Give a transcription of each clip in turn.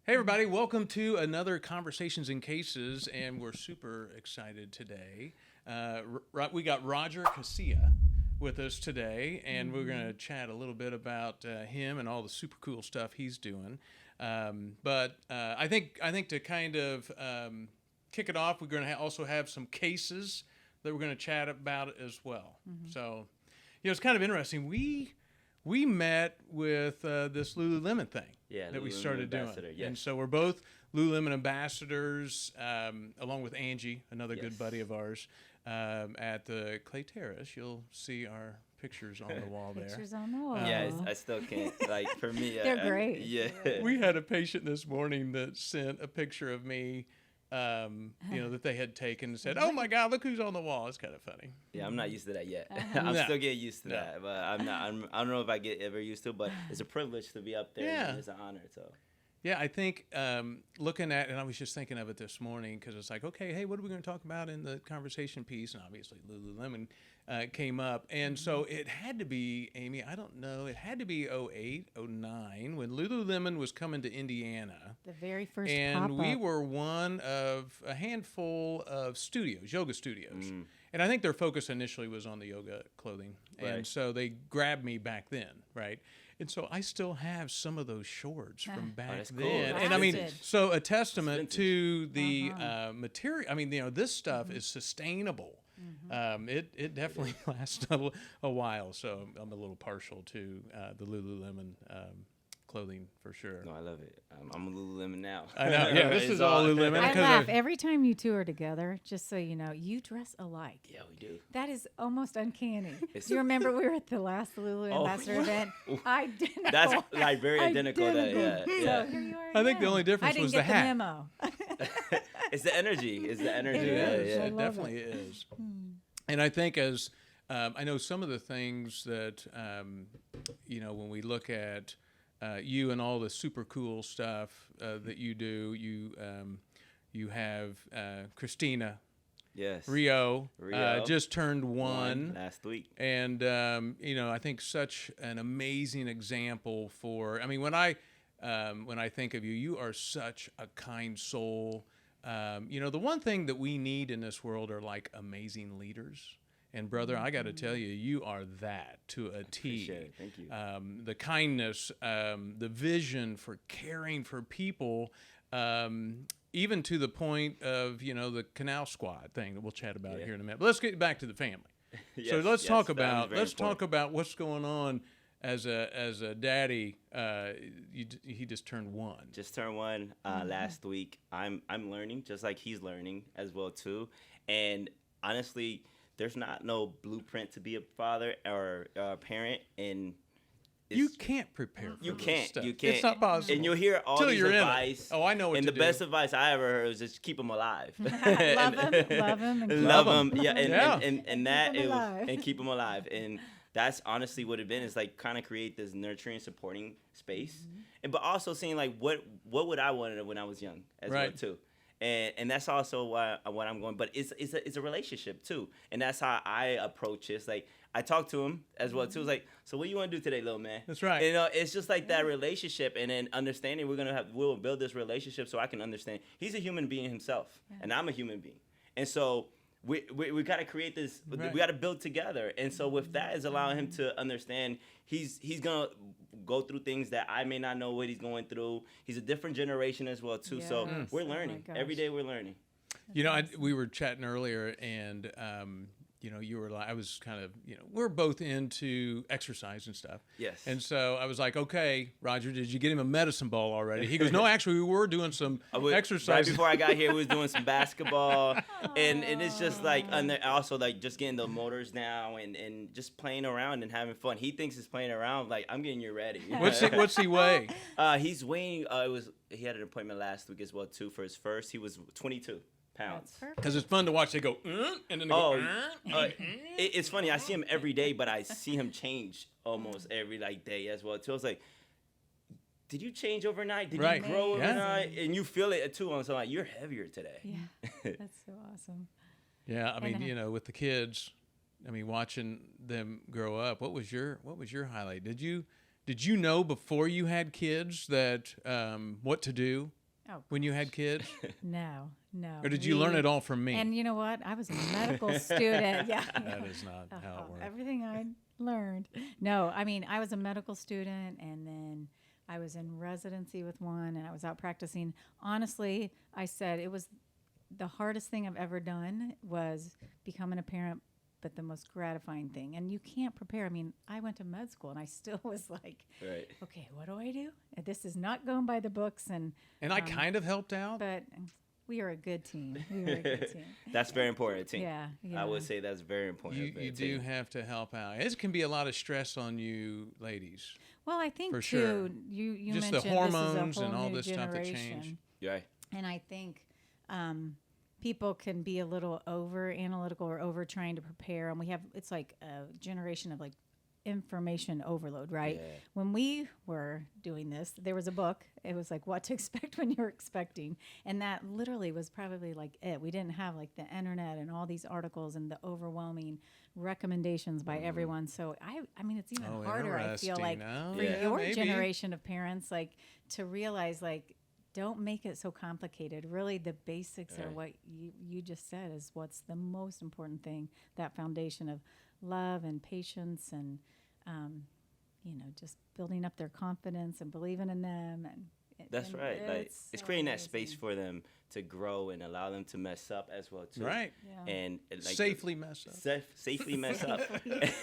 Hey everybody, welcome to another Conversations and Cases, and we're super excited today. We got Roger Casilla with us today, and we're going to chat a little bit about him and all the super cool stuff he's doing. But I think to kind of kick it off, we're going to also have some cases that we're going to chat about as well. So, it's kind of interesting. We met with this Lululemon thing that we started doing. Yes. And so we're both Lululemon ambassadors, along with Angie, another good buddy of ours, at the Clay Terrace. You'll see our pictures on the wall there. Pictures on the wall. Yeah, I still can't. Like, for me, They're great. Yeah. We had a patient this morning that sent a picture of me, that they had taken and said, "Oh my God, look who's on the wall." It's kind of funny. Yeah, I'm not used to that yet. I'm still getting used to that, but I don't know if I get ever used to it, but it's a privilege to be up there, and it's an honor, so. Yeah, I think looking at, and I was just thinking of it this morning because it's like, okay, hey, what are we going to talk about in the conversation piece? And obviously Lululemon came up. And so it had to be, Amy, I don't know, it had to be 08, 09 when Lululemon was coming to Indiana. The very first And pop-up. we were one of a handful of studios, yoga studios. And I think their focus initially was on the yoga clothing. Right. And so they grabbed me back then, right? And so I still have some of those shorts from back that's cool. then. That's And I mean, vintage. so a testament It's to the material. I mean, this stuff is sustainable. It definitely lasts a while. So I'm a little partial to the Lululemon clothing for sure. No, I love it. I'm a Lululemon now. I know. Yeah, this is all Lululemon. I 'cause laugh every time you two are together, just so you know. You dress alike. Yeah, we do. That is almost uncanny. It's- Do you remember we were at the last Lulu Ambassador event? Identical. That's like very identical. Identical. Yeah. So here you are I think the again. only difference I was didn't the get hat. memo. It's the energy. It's the energy. It Yeah, is. yeah. I It love definitely is. And I think as I know some of the things that when we look at you and all the super cool stuff that you do, you have Christina Yes. Rio, Rio. just turned one. Last week. And I think such an amazing example for. I mean, when I think of you, you are such a kind soul. The one thing that we need in this world are like amazing leaders. And brother, I got to tell you, you are that to a T. Appreciate it. Thank you. The kindness, the vision for caring for people. Even to the point of, the Canal Squad thing that we'll chat about here in a minute. But let's get back to the family. So let's talk about what's going on as a daddy. He just turned one. Just turned one last week. I'm learning, just like he's learning as well too. And honestly, there's not no blueprint to be a father or a parent, and You can't prepare for You this can't. stuff. You can't. It's not possible. And you'll hear all Till these you're in it. advice. Oh, I know what and to the do. best advice I ever heard was just keep them alive. Love them, and Love Love 'em. them. Yeah, and Keep that 'em it was, alive. and keep them alive. And that's honestly what it's been. Is like kind of create this nurturing, supporting space, and but also seeing like what would I want when I was young as well Right. too. And that's also what I'm going. But it's a relationship too, and that's how I approach it. It's like I talk to him as well too. It's like, so what you want to do today, little man? That's right. And, it's just like that relationship, and then understanding we'll build this relationship so I can understand he's a human being himself, and I'm a human being, and so we got to create this. Right. We got to build together, and so with that is allowing him to understand he's gonna go through things that I may not know what he's going through. He's a different generation as well too, so Yes. we're Oh my learning gosh. every day. We're learning. We were chatting earlier, and you were like, I was kind of, we're both into exercise and stuff. Yes. And so I was like, okay, Roger, did you get him a medicine ball already? He goes, no, actually, we were doing some exercise. Right before I got here, we was doing some basketball, and it's just like, and also like just getting the motors now and just playing around and having fun. He thinks it's playing around. Like, I'm getting you ready. What's he weigh? He's weighing. He had an appointment last week as well too for his first. He was 22 pounds. That's perfect. Because it's fun to watch. They go, and then they Oh, go, it's funny. I see him every day, but I see him change almost every day as well too. I was like, did you change overnight? Did Right. you grow Yeah. overnight? And you feel it too. And so like, you're heavier today. Yeah, that's so awesome. Yeah, I mean, And, with the kids, I mean, watching them grow up. What was your highlight? Did you Did you know before you had kids that what to do Oh, when you had kids? no. Or did you learn it all from me? And you know what? I was a medical student. Yeah. That is not how it works. Everything I learned. No, I mean, I was a medical student, and then I was in residency with one, and I was out practicing. Honestly, I said it was the hardest thing I've ever done was becoming a parent, but the most gratifying thing. And you can't prepare. I mean, I went to med school, and I still was like, Right. okay, what do I do? This is not going by the books. And I kind of helped out. but we are a good team. We were a good team. That's very important, team. Yeah, I would say that's very important. You do have to help out. It can be a lot of stress on you ladies. Well, I think For too. sure. You Just mentioned the hormones this is a whole and all new this stuff that generation. change. Right. And I think people can be a little over analytical or over trying to prepare, and it's like a generation of like information overload, right? Yeah. When we were doing this, there was a book. It was like what to expect when you're expecting, and that literally was probably like it. We didn't have like the internet and all these articles and the overwhelming recommendations by everyone. So I mean, it's even harder. I feel like interesting. for Yeah, your maybe. generation of parents, like to realize like. Don't make it so complicated. Really, the basics are what you just said is what's the most important thing, that foundation of love and patience and, just building up their confidence and believing in them. That's and right. Like so it's creating that space amazing. for them to grow and allow them to mess up as well too. Right. Yeah. And like Safely mess up. Safely mess up.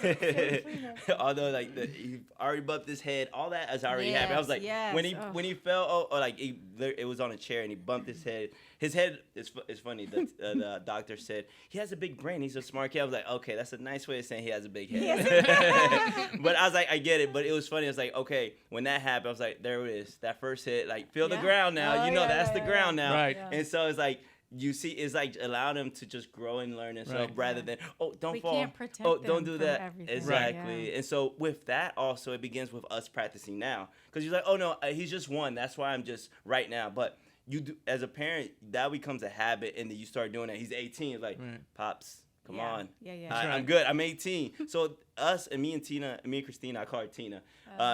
Safely mess up. Although like he already bumped his head, all that has already happened. I was like, Yes, when he fell, like it was on a chair and he bumped his head. His head is funny. The doctor said he has a big brain. He's a smart kid. I was like, okay, that's a nice way of saying he has a big head. But I was like, I get it. But it was funny. I was like, okay, when that happened, I was like, there it is. That first hit, like feel the ground now. That's the ground now. Right. Yeah. And so it's like. You see, it's like allow them to just grow and learn and stuff rather than don't We fall. can't protect Don't them do from that. everything. Exactly. Yeah. And so with that, also it begins with us practicing now because you're like, oh no, he's just one. That's why I'm just right now. But you do as a parent, that becomes a habit, and then you start doing that. He's 18. It's like, pops, come on. Yeah. I'm good. I'm 18. So us and me and Christina, I call her Tina.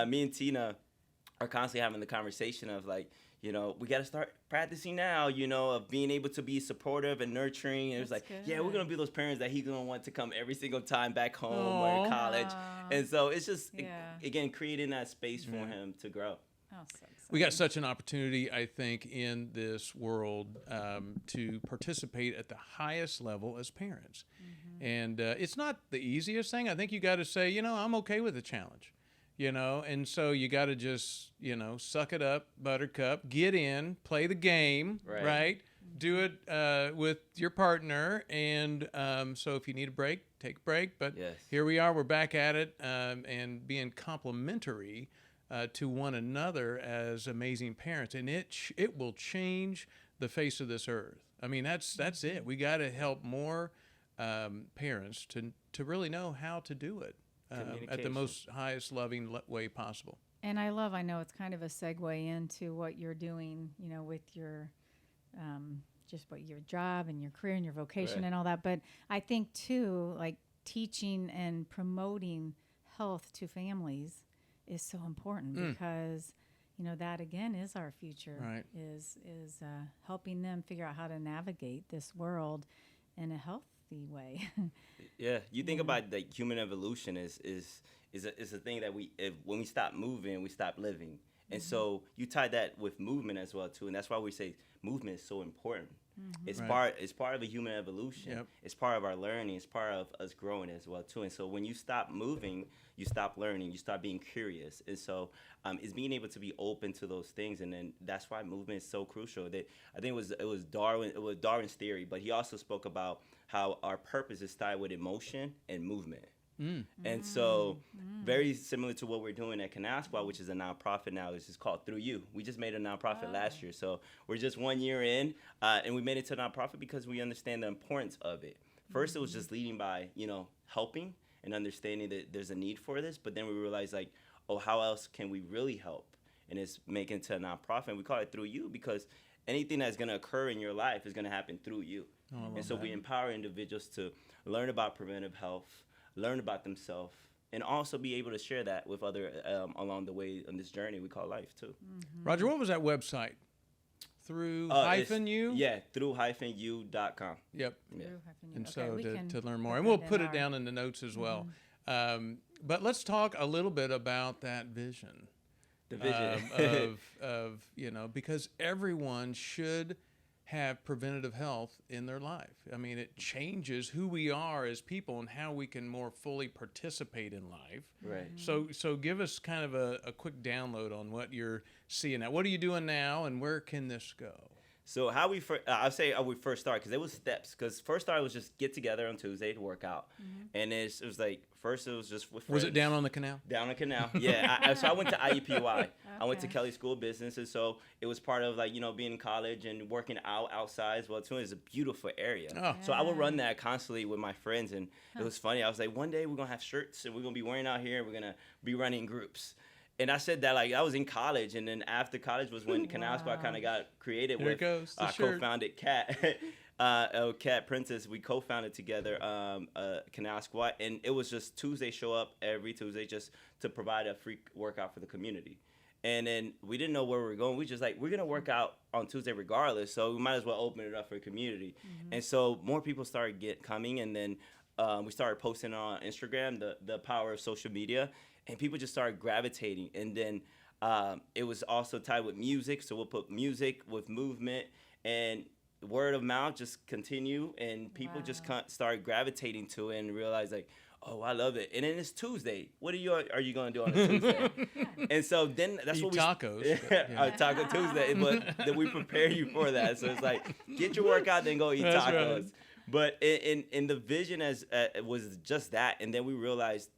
Me and Tina are constantly having the conversation of like. We got to start practicing now, of being able to be supportive and nurturing. And it was like, That's yeah, we're good. going to be those parents that he's going to want to come every single time back home or in college. And so it's just, again, creating that space for him to grow. Oh, so exciting. We got such an opportunity, I think, in this world to participate at the highest level as parents. And it's not the easiest thing. I think you got to say, I'm okay with the challenge. And so you got to just, suck it up, buttercup, get in, play the game, right? Do it with your partner. And so if you need a break, take a break. But here we are, we're back at it and being complimentary to one another as amazing parents. And it will change the face of this earth. I mean, that's it. We got to help more parents to really know how to do it. At the most highest loving way possible. And I know it's kind of a segue into what you're doing, with your, just what your job and your career and your vocation and all that. But I think too, like teaching and promoting health to families is so important because, that again is our future. Right. Is helping them figure out how to navigate this world in a healthy way. Yeah, you think about the human evolution is a thing that when we stop moving, we stop living. And so you tie that with movement as well too, and that's why we say movement is so important. It's part of a human evolution. Yep. It's part of our learning. It's part of us growing as well too. And so when you stop moving, you stop learning. You start being curious. And so it's being able to be open to those things. And then that's why movement is so crucial. That I think it was Darwin's theory, but he also spoke about how our purpose is tied with emotion and movement. And so very similar to what we're doing at Canal Squad, which is a nonprofit now. It's just called Through You. We just made a nonprofit last year. So we're just 1 year in, and we made it to a nonprofit because we understand the importance of it. First, it was just leading by, helping and understanding that there's a need for this. But then we realized, like, oh, how else can we really help? And it's making it to a nonprofit. And we call it Through You because anything that's going to occur in your life is going to happen through you. And so we empower individuals to learn about preventive health, learn about themselves, and also be able to share that with other along the way on this journey we call life too. Roger, what was that website? Through It's- hyphen U? Yeah, through -u.com. Yep. Yeah. And Okay, so we can to learn more, put and we'll that in put it our- down in the notes as well. But let's talk a little bit about that vision. The vision. of because everyone should have preventative health in their life. I mean, it changes who we are as people and how we can more fully participate in life. Right. So give us kind of a quick download on what you're seeing now. What are you doing now, and where can this go? So how we I'll say how we first started, because it was steps. Because first start was just get together on Tuesday to work out, and it was like first it was just with friends. Was it down on the canal? Down the canal? Yeah. So I went to IUPUI. I went to Okay. Kelly School of Business, and so it was part of like being in college and working outside as well too. It's a beautiful area. Oh. So I would run that constantly with my friends, and it was funny. I was like, one day we're gonna have shirts and we're gonna be wearing out here, and we're gonna be running groups. And I said that like I was in college, and then after college was when Canal Squad kind of got created. There it with goes, the I shirt. co-founded Cat, Cat Princess. We co-founded together Canal Squad, and it was just Tuesday show up every Tuesday just to provide a free workout for the community. And then we didn't know where we were going. We just like, we're gonna work out on Tuesday regardless, so we might as well open it up for the community. And so more people started coming, and then we started posting on Instagram, the power of social media. And people just started gravitating. And then it was also tied with music. So we'll put music with movement, and word of mouth just continue. And people just start gravitating to it and realize like, oh, I love it. And then it's Tuesday. What are you going to do on a Tuesday? And so then that's Eat what we tacos. Yeah. Taco Tuesday. But then we prepare you for that. So it's like, get your workout, then go eat That's tacos. right. But in the vision was just that. And then we realized,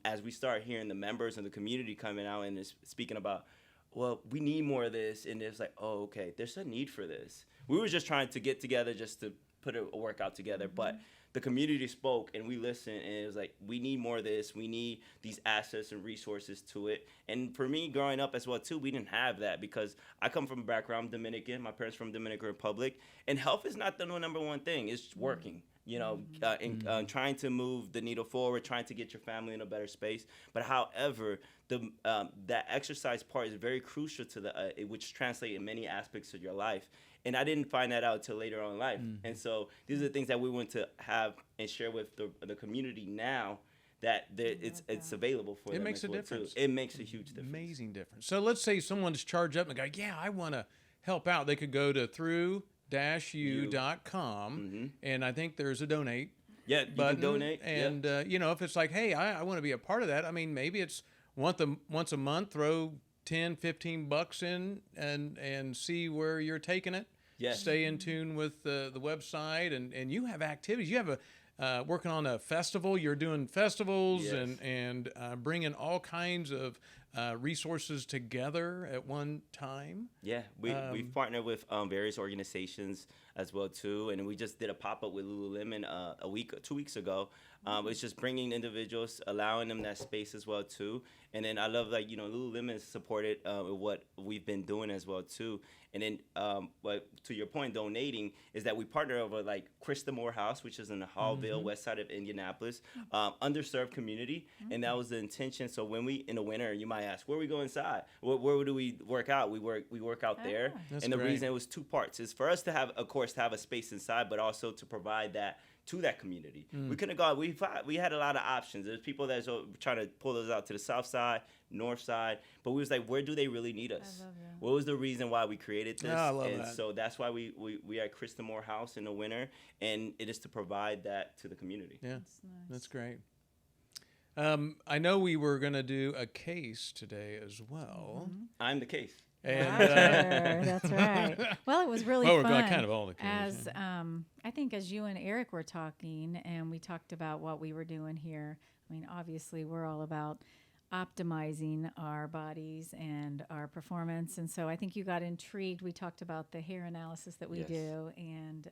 as we start hearing the members and the community coming out and speaking about, well, we need more of this, and it's like, oh, okay, there's a need for this. We were just trying to get together just to put a workout together, but the community spoke, and we listened, and it was like, we need more of this. We need these assets and resources to it. And for me, growing up as well, too, we didn't have that, because I come from a background, I'm Dominican. My parents from Dominican Republic, and health is not the number one thing. It's working. Trying to move the needle forward, trying to get your family in a better space. But however, that exercise part is very crucial to which translates in many aspects of your life. And I didn't find that out until later on in life. And so these are the things that we want to have and share with the community now, that it's available for them. It makes as a well, difference. Too. It makes a huge difference. Amazing difference. So let's say someone's charged up and go, yeah, I want to help out. They could go to through-u.com, and I think there's a donate Yeah, you button. can donate. And, if it's like, hey, I want to be a part of that. I mean, maybe it's once a month, throw 10, 15 bucks in and see where you're taking it. Yes. Stay in tune with the website, and you have activities. You have working on a festival. You're doing festivals. Yes. and bringing all kinds of resources together at one time. Yeah, we've partnered with various organizations as well too, and we just did a pop-up with Lululemon 2 weeks ago. It's just bringing individuals, allowing them that space as well too. And then I love Lululemon is supported with what we've been doing as well too. And then, but to your point, donating is that we partner over like Krista Moore House, which is in the Hallville, west side of Indianapolis, underserved community, and that was the intention. So when we in the winter, you might ask, where we go inside? Where do we work out? We work out there, That's and the great. reason it was two parts is for us to have, of course, to have a space inside, but also to provide that to that community. We couldn't go out. We had a lot of options. There's people that's trying to pull us out to the south side, north side, but we was like, where do they really need us? I love that. What was the reason why we created this? Oh, I love and that. so that's why we are at Krista Moore House in the winter, and it is to provide that to the community. Yeah, That's nice. that's great. I know we were going to do a case today as well. I'm the case. And Roger, that's right. Well, it was really Well, we're fun. kind of all the cases, As I think as you and Eric were talking, and we talked about what we were doing here. I mean, obviously, we're all about optimizing our bodies and our performance, and so I think you got intrigued. We talked about the hair analysis that we Yes. do, and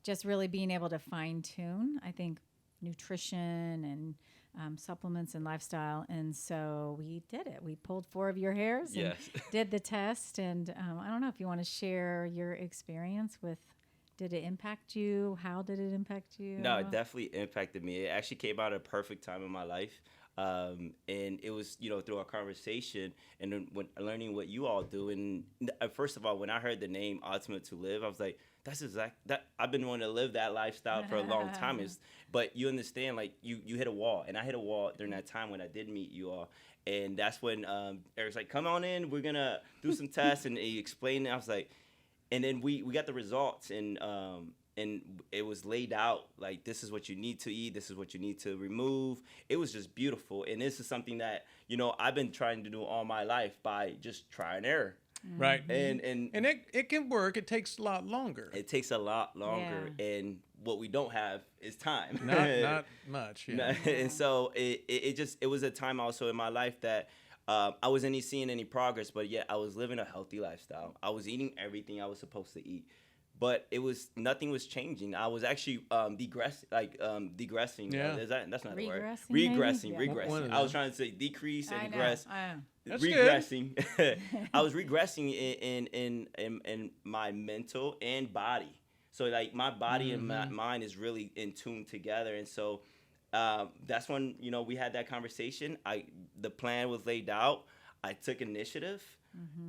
just really being able to fine tune. I think nutrition and supplements and lifestyle, and so we did it. We pulled 4 of your hairs and Yes. did the test, and I don't know if you want to share your experience with. Did it impact you? How did it impact you? No, it definitely impacted me. It actually came out at a perfect time in my life. And it was, through our conversation and then when learning what you all do. And first of all, when I heard the name Ultimate to Live, I was like, that's that I've been wanting to live that lifestyle for a long time. But you understand, like you hit a wall, and I hit a wall during that time when I did meet you all. And that's when Eric's like, come on in, we're gonna do some tests, and he explained it. I was like, and then we got the results, and it was laid out like, this is what you need to eat, this is what you need to remove. It was just beautiful, and this is something that I've been trying to do all my life by just trial and error. Right. And it can work. It takes a lot longer. It takes a lot longer, and what we don't have is time. Not much. Yeah. And so it was a time also in my life that I wasn't seeing any progress, but yet I was living a healthy lifestyle. I was eating everything I was supposed to eat, but nothing was changing. I was actually degressing. Yeah. That's not the word. Regressing, maybe? Regressing. I was trying to say decrease and regress. That's Regressing. I was regressing in my mental and body. So like my body and my mind is really in tune together, and so that's when we had that conversation. The plan was laid out. I took initiative,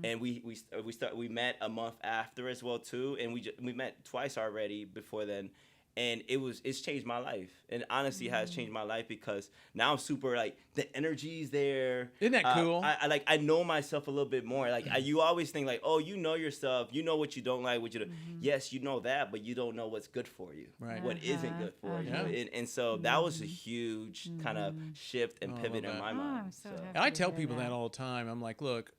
and we met a month after as well too, and we met twice already before then. And it's changed my life, and honestly has changed my life, because now I'm super, like, the energy's there. Isn't that cool? I know myself a little bit more. Like you always think like, oh, you know yourself, you know what you don't like, what you do. Yes, you know that, but you don't know what's good for you, right? What isn't good for you, Yeah. and so that was a huge kind of shift and pivot in my mind. I'm so happy And I to tell hear people that all the time. I'm like, look,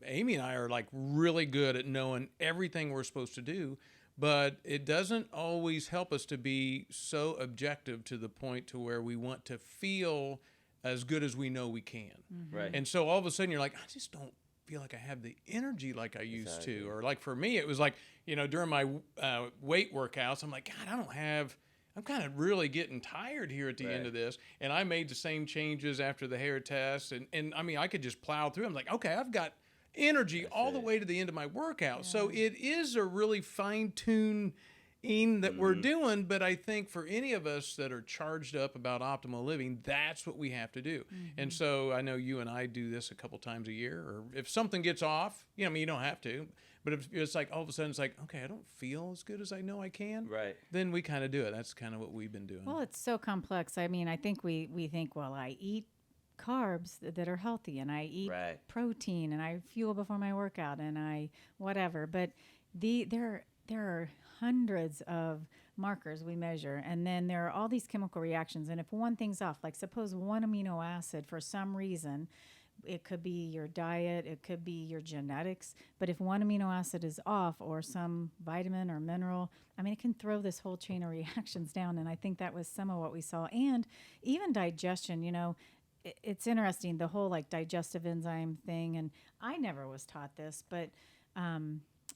Amy and I are like really good at knowing everything we're supposed to do, but it doesn't always help us to be so objective to the point to where we want to feel as good as we know we can. Right. And so all of a sudden you're like, I just don't feel like I have the energy like I used to. Or like for me, it was like, during my weight workouts, I'm like, God, I'm kind of really getting tired here at the end of this. And I made the same changes after the hair test. And I mean, I could just plow through. I'm like, okay, I've got energy all the way to the end of my workout. So it is a really fine-tuning that we're doing, but I think for any of us that are charged up about optimal living, that's what we have to do. And so I know you and I do this a couple times a year, or if something gets off, I mean, you don't have to, but if it's like all of a sudden it's like, okay, I don't feel as good as I know I can, Right. then we kind of do it. That's kind of what we've been doing. Well, it's so complex. I mean, I think we think, well, I eat carbs that are healthy, and I eat protein, and I fuel before my workout, and I whatever. But there are hundreds of markers we measure, and then there are all these chemical reactions. And if one thing's off, like suppose one amino acid for some reason, it could be your diet, it could be your genetics, but if one amino acid is off, or some vitamin or mineral, I mean, it can throw this whole chain of reactions down. And I think that was some of what we saw. And even digestion, it's interesting, the whole like digestive enzyme thing. And I never was taught this, but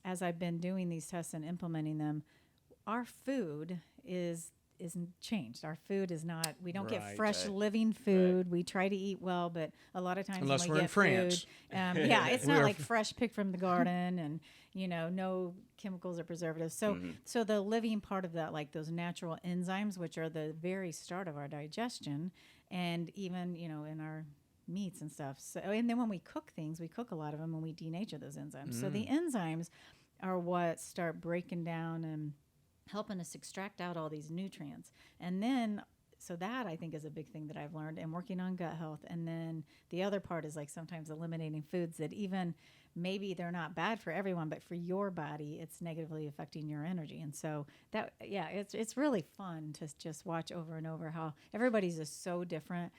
as I've been doing these tests and implementing them, our food isn't changed. Our food is not, we don't get fresh living food. We try to eat well, but a lot of times unless when we're we in get France. food, it's not like fresh picked from the garden and, no chemicals or preservatives. So, so the living part of that, like those natural enzymes, which are the very start of our digestion, and even, in our meats and stuff. So, and then when we cook things, we cook a lot of them when we denature those enzymes. So the enzymes are what start breaking down and helping us extract out all these nutrients. And then, so that I think is a big thing that I've learned, and working on gut health. And then the other part is like sometimes eliminating foods that even maybe they're not bad for everyone, but for your body, it's negatively affecting your energy. And so that, it's really fun to just watch over and over how everybody's just so different,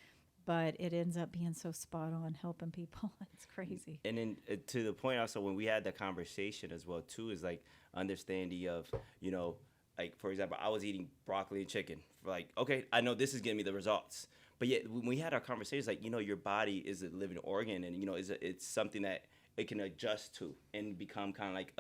but it ends up being so spot on helping people. It's crazy. And then to the point also, when we had the conversation as well too, is like understanding of, like, for example, I was eating broccoli and chicken. Like, okay, I know this is getting me the results. But yet when we had our conversations, like, your body is a living organ, and, it's something that it can adjust to and become kind of like,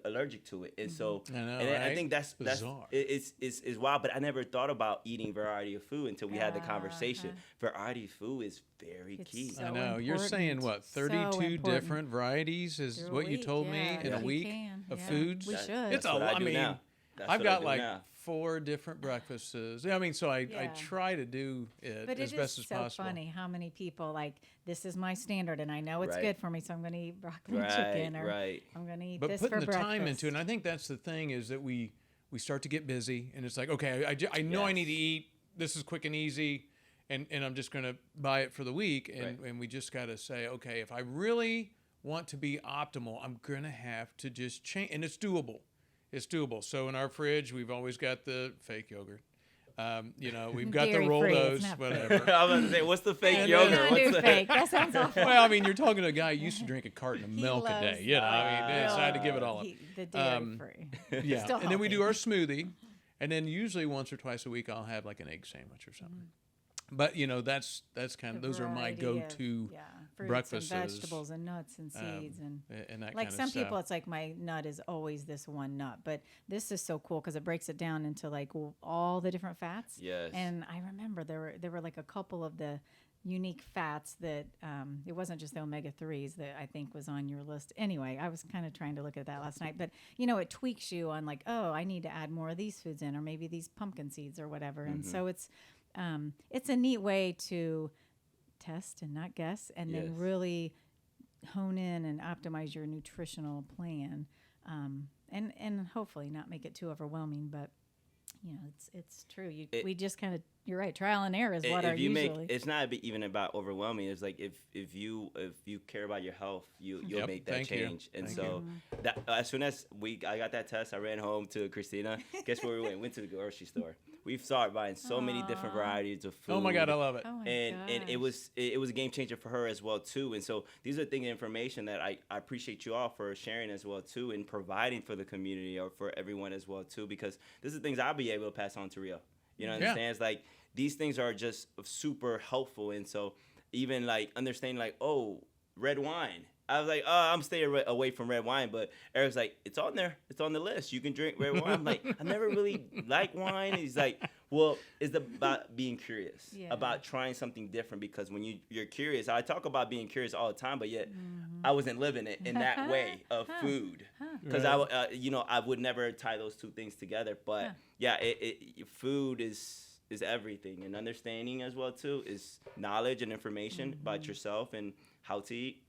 allergic to it. And so, I know, and right? I think that's Bizarre. It's wild, but I never thought about eating variety of food until we had the conversation. Variety of food is very key. So I know. You're saying, what, 32 different varieties is Through what a you week, told me in a you week can. of foods? We should. It's That's what I do I mean, now. That's I've what I got do like now. 4 different breakfasts. I mean, so I Yeah. try to do it But as it best is as so possible. funny how many people like this is my standard, and I know it's Right. good for me, so I'm going to eat broccoli and Right, chicken, or right. I'm going to eat But this putting for the breakfast. time into it, and I think that's the thing is that we start to get busy, and it's like, okay, I know I need to Yes. eat. This is quick and easy, and I'm just going to buy it for the week, and, Right. and we just got to say, okay, if I really want to be optimal, I'm going to have to just change, and it's doable. It's doable. So in our fridge, we've always got the fake yogurt. We've got the Dairy-free, it's Rolls, not whatever. I was about to say, what's the fake And Don't yogurt? do What's the fake. That sounds awful. Well, I mean, you're talking to a guy who used to drink a carton of He milk a loves day. You know, I mean, that. decided to give it all up. The dairy free. Yeah, Still and then we do our healthy. smoothie, and then usually once or twice a week I'll have like an egg sandwich or something. But that's kind of those are my go-to fruits breakfasts and vegetables and nuts and seeds and that like kind some of stuff. people it's like my nut is always this one nut, but this is so cool because it breaks it down into like all the different fats. Yes. And I remember there were like a couple of the unique fats that it wasn't just the omega-3s that I think was on your list. Anyway, I was kind of trying to look at that last night, but it tweaks you on like, oh, I need to add more of these foods in, or maybe these pumpkin seeds or whatever. And so it's a neat way to test and not guess, and Yes. then really hone in and optimize your nutritional plan, and hopefully not make it too overwhelming. But it's true. We just kind of, you're right. Trial and error is what are usually. It's not even about overwhelming. It's like if you care about your health, you'll Yep, make that thank you. change. And Thank so that as soon as I got that test, I ran home to Christina. Guess where we went? Went to the grocery store. We've started buying so many different varieties of food. Oh my God, I love it. Oh my And it gosh. was a game changer for her as well too. And so these are things, information that I appreciate you all for sharing as well too, and providing for the community or for everyone as well too, because this is things I'll be able to pass on to Rio. You know, understand? It's like these things are just super helpful. And so even like understanding like, oh, red wine. I was like, oh, I'm staying away from red wine. But Eric's like, it's on there. It's on the list. You can drink red wine. I'm like, I never really liked wine. He's like, well, it's about being curious, about trying something different. Because when you're curious, I talk about being curious all the time, but yet I wasn't living it in that way of food. Because I would never tie those two things together. But food is everything, and understanding as well too is knowledge and information about yourself and how to eat.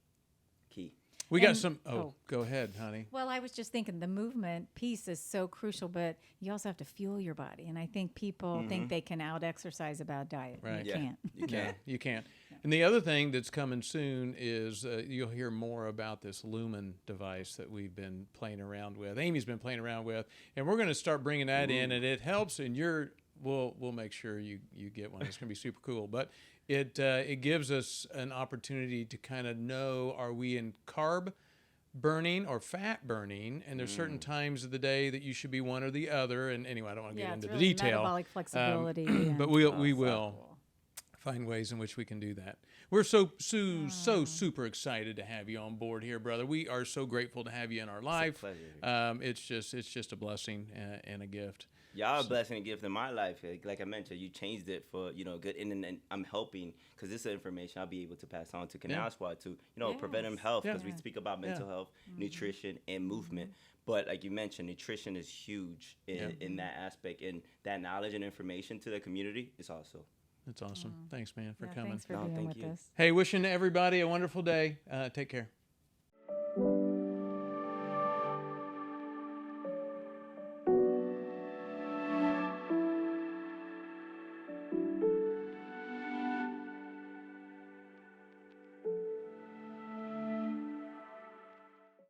Key. We got some. Go ahead, honey. Well, I was just thinking the movement piece is so crucial, but you also have to fuel your body. And I think people think they can out-exercise a bad diet. Right. You can't. You can. You can't. And the other thing that's coming soon is you'll hear more about this Lumen device that we've been playing around with. Amy's been playing around with, and we're going to start bringing that in, and it helps. And we'll make sure you get one. It's going to be super cool. But it gives us an opportunity to kind of know, are we in carb burning or fat burning, and there's certain times of the day that you should be one or the other. And anyway, I don't want to get into it's the really detail. metabolic flexibility. But we will find ways in which we can do that. We're so super excited to have you on board here, brother. We are so grateful to have you in our life. It's a pleasure. It's just a blessing and a gift. Y'all a blessing and gift in my life. Like I mentioned, you changed it for good, and I'm helping because this is information I'll be able to pass on to Canal Squad to preventive health, because we speak about mental health, nutrition, and movement. But like you mentioned, nutrition is huge in that aspect, and that knowledge and information to the community is also. That's awesome. Thanks, man, for coming. Thanks for being thank with you. us. Hey, wishing everybody a wonderful day. Take care.